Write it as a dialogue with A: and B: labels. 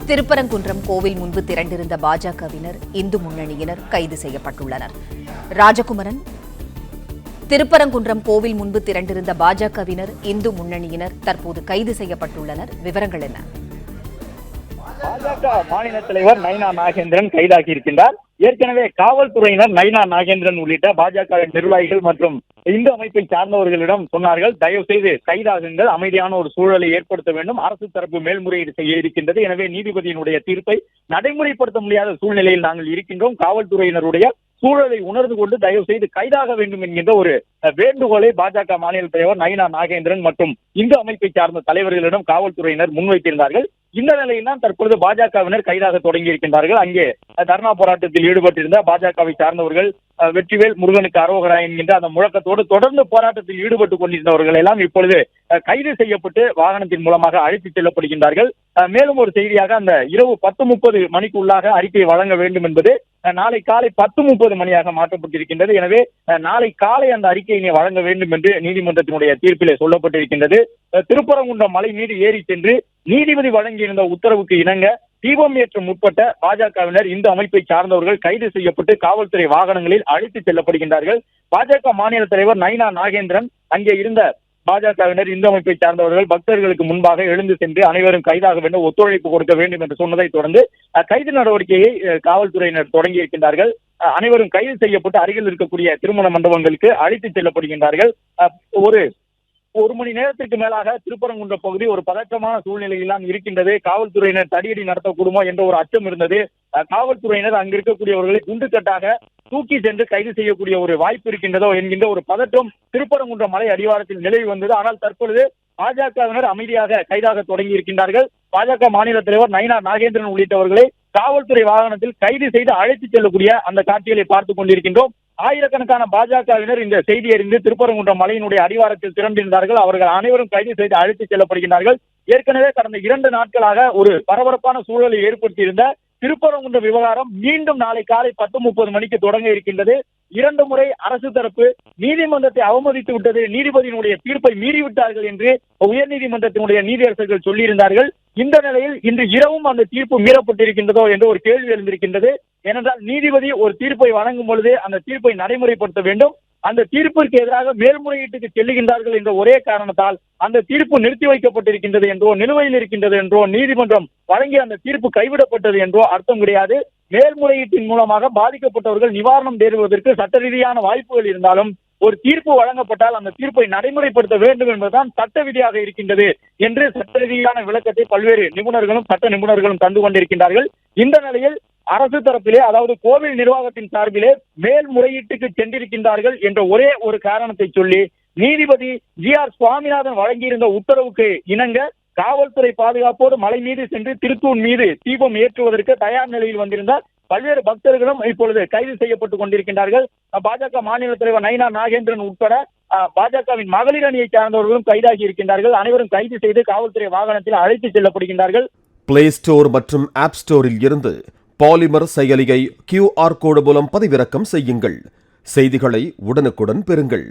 A: திருப்பரங்குன்றம் கோவில் முன்பு திரண்டிருந்த பாஜகவினர், இந்து முன்னணியினர் கைது செய்யப்பட்டுள்ளனர். ராஜகுமரன், திருப்பரங்குன்றம் கோவில் முன்பு திரண்டிருந்த பாஜகவினர், இந்து முன்னணியினர் தற்போது கைது செய்யப்பட்டுள்ளனர். விவரங்கள் என்ன?
B: பாஜக மாநில தலைவர் நயினா நாகேந்திரன் கைதாகி இருக்கின்றார். ஏற்கனவே காவல்துறையினர் நயினா நாகேந்திரன் உள்ளிட்ட பாஜக நிர்வாகிகள் மற்றும் இந்து அமைப்பை சார்ந்தவர்களிடம் சொன்னார்கள், தயவு செய்து கைதாகுங்கள், அமைதியான ஒரு சூழலை ஏற்படுத்த வேண்டும், அரசு தரப்பு மேல்முறையீடு செய்ய இருக்கின்றது, எனவே நீதிபதியினுடைய தீர்ப்பை நடைமுறைப்படுத்த முடியாத சூழ்நிலையில் நாங்கள் இருக்கின்றோம், காவல்துறையினருடைய சூழலை உணர்ந்து கொண்டு தயவு செய்து கைதாக வேண்டும் என்கின்ற ஒரு வேண்டுகோளை பாஜக மாநில தலைவர் நயினா நாகேந்திரன் மற்றும் இந்து அமைப்பை சார்ந்த தலைவர்களிடம் காவல்துறையினர் முன்வைத்திருந்தார்கள். இந்த நிலையில் தான் தற்பொழுது பாஜகவினர் கைதாக தொடங்கி இருக்கின்றார்கள். அங்கே தர்ணா போராட்டத்தில் ஈடுபட்டிருந்த பாஜகவை சார்ந்தவர்கள் வெற்றிவேல் முருகனுக்கு அரோகரா என்கின்ற அந்த முழக்கத்தோடு தொடர்ந்து போராட்டத்தில் ஈடுபட்டுக் கொண்டிருந்தவர்கள் எல்லாம் இப்பொழுது கைது செய்யப்பட்டு வாகனத்தின் மூலமாக அழைத்துச் செல்லப்படுகின்றார்கள். மேலும் ஒரு செய்தியாக, அந்த இரவு 10:30 மணிக்குள்ளாக அறிக்கையை வழங்க வேண்டும் என்பது நாளை காலை 10:30 மணியாக மாற்றப்பட்டிருக்கின்றது. எனவே நாளை காலை அந்த அறிக்கையினை வழங்க வேண்டும் என்று நீதிமன்றத்தினுடைய தீர்ப்பிலே சொல்லப்பட்டிருக்கின்றது. திருப்பரங்குன்றம் மலை மீது ஏறி சென்று நீதிபதி வழங்கியிருந்த உத்தரவுக்கு இணங்க தீபம் ஏற்றம் உட்பட்ட பாஜகவினர், இந்து அமைப்பை சார்ந்தவர்கள் கைது செய்யப்பட்டு காவல்துறை வாகனங்களில் அழைத்துச் செல்லப்படுகின்றார்கள். பாஜக மாநில தலைவர் நயினா நாகேந்திரன், அங்கே இருந்த பாஜகவினர், இந்து அமைப்பை சார்ந்தவர்கள் பக்தர்களுக்கு முன்பாக எழுந்து சென்று அனைவரும் கைதாக வேண்டும், ஒத்துழைப்பு கொடுக்க வேண்டும் என்று சொன்னதை தொடர்ந்து கைது நடவடிக்கையை காவல்துறையினர் தொடங்கி இருக்கின்றார்கள். அனைவரும் கைது செய்யப்பட்டு அருகில் இருக்கக்கூடிய திருமண மண்டபங்களுக்கு அழைத்துச் செல்லப்படுகின்றார்கள். ஒரு மணி நேரத்திற்கு மேலாக திருப்பரங்குன்றம் பகுதி ஒரு பதற்றமான சூழ்நிலையெல்லாம் இருக்கின்றது. காவல்துறையினர் தடியடி நடத்தக்கூடுமோ என்ற ஒரு அச்சம் இருந்தது. காவல்துறையினர் அங்கு இருக்கக்கூடியவர்களை குண்டுக்கட்டாக தூக்கி சென்று கைது செய்யக்கூடிய ஒரு வாய்ப்பு இருக்கின்றதோ என்கின்ற ஒரு பதற்றம் திருப்பரங்குன்றம் மலை அடிவாரத்தில் நிலவி வந்தது. ஆனால் தற்பொழுது பாஜகவினர் அமைதியாக கைதாக தொடங்கி இருக்கின்றார்கள். பாஜக மாநில தலைவர் நயினா நாகேந்திரன் உள்ளிட்டவர்களை காவல்துறை வாகனத்தில் கைது செய்து அழைத்துச் செல்லக்கூடிய அந்த காட்சிகளை பார்த்துக் கொண்டிருக்கின்றோம். ஆயிரக்கணக்கான பாஜகவினர் இந்த செய்தி அறிந்து திருப்பரங்குன்றம் மலையினுடைய அடிவாரத்தில் திரண்டிருந்தார்கள். அவர்கள் அனைவரும் கைது செய்து அழைத்துச் செல்லப்படுகின்றார்கள். ஏற்கனவே கடந்த 2 நாட்களாக ஒரு பரபரப்பான சூழலை ஏற்படுத்தியிருந்த திருப்பரங்குன்றம் விவகாரம் மீண்டும் நாளை காலை 10:30 மணிக்கு தொடங்க இருக்கின்றது. 2 முறை அரசு தரப்பு நீதிமன்றத்தை அவமதித்து விட்டது, நீதிபதியினுடைய தீர்ப்பை மீறிவிட்டார்கள் என்று உயர்நீதிமன்றத்தினுடைய நீதியரசர்கள் சொல்லியிருந்தார்கள். இந்த நிலையில் இன்று இரவும் அந்த தீர்ப்பு மீறப்பட்டிருக்கின்றதோ என்று ஒரு கேள்வி எழுந்திருக்கின்றது. ஏனென்றால் நீதிபதி ஒரு தீர்ப்பை வழங்கும் பொழுது அந்த தீர்ப்பை நடைமுறைப்படுத்த வேண்டும். அந்த தீர்ப்பிற்கு எதிராக மேல்முறையீட்டுக்கு செல்லுகின்றார்கள் என்ற ஒரே காரணத்தால் அந்த தீர்ப்பு நிறுத்தி வைக்கப்பட்டிருக்கின்றது என்றோ, நிலுவையில் இருக்கின்றது என்றோ, நீதிமன்றம் வழங்கிய அந்த தீர்ப்பு கைவிடப்பட்டது என்றோ அர்த்தம் கிடையாது. மேல்முறையீட்டின் மூலமாக பாதிக்கப்பட்டவர்கள் நிவாரணம் தேடுவதற்கு சட்ட ரீதியான வாய்ப்புகள் இருந்தாலும் ஒரு தீர்ப்பு வழங்கப்பட்டால் அந்த தீர்ப்பை நடைமுறைப்படுத்த வேண்டும் என்பதுதான் சட்ட விதியாக இருக்கின்றது என்று சட்ட ரீதியான விளக்கத்தை பல்வேறு நிபுணர்களும் சட்ட நிபுணர்களும் தந்து கொண்டிருக்கின்றார்கள். இந்த நிலையில் அரசு தரப்பிலே, அதாவது கோவில் நிர்வாகத்தின் சார்பிலே மேல்முறையீட்டுக்கு சென்றிருக்கின்றார்கள் என்ற ஒரே ஒரு காரணத்தை சொல்லி நீதிபதி GR சுவாமிநாதன் வழங்கியிருந்த உத்தரவுக்கு இணங்க காவல்துறை பாதுகாப்போடு மலை மீது சென்று திருத்தூண் மீது தீபம் ஏற்றுவதற்கு தயார் நிலையில் வந்திருந்த பல்வேறு பக்தர்களும் இப்பொழுது கைது செய்யப்பட்டுக் கொண்டிருக்கின்றார்கள். பாஜக மாநில தலைவர் நயினா நாகேந்திரன் உட்பட பாஜகவின் மகளிர் அணியை சார்ந்தவர்களும் கைதாகி இருக்கின்றார்கள். அனைவரும் கைது செய்து காவல்துறை வாகனத்தில் அழைத்துச் செல்லப்படுகின்றார்கள்.
C: பிளே ஸ்டோர் மற்றும் ஆப் ஸ்டோரில் இருந்து பாலிமர் செயலியை QR கோடு மூலம் பதிவிறக்கம் செய்யுங்கள். செய்திகளை உடனுக்குடன் பெறுங்கள்.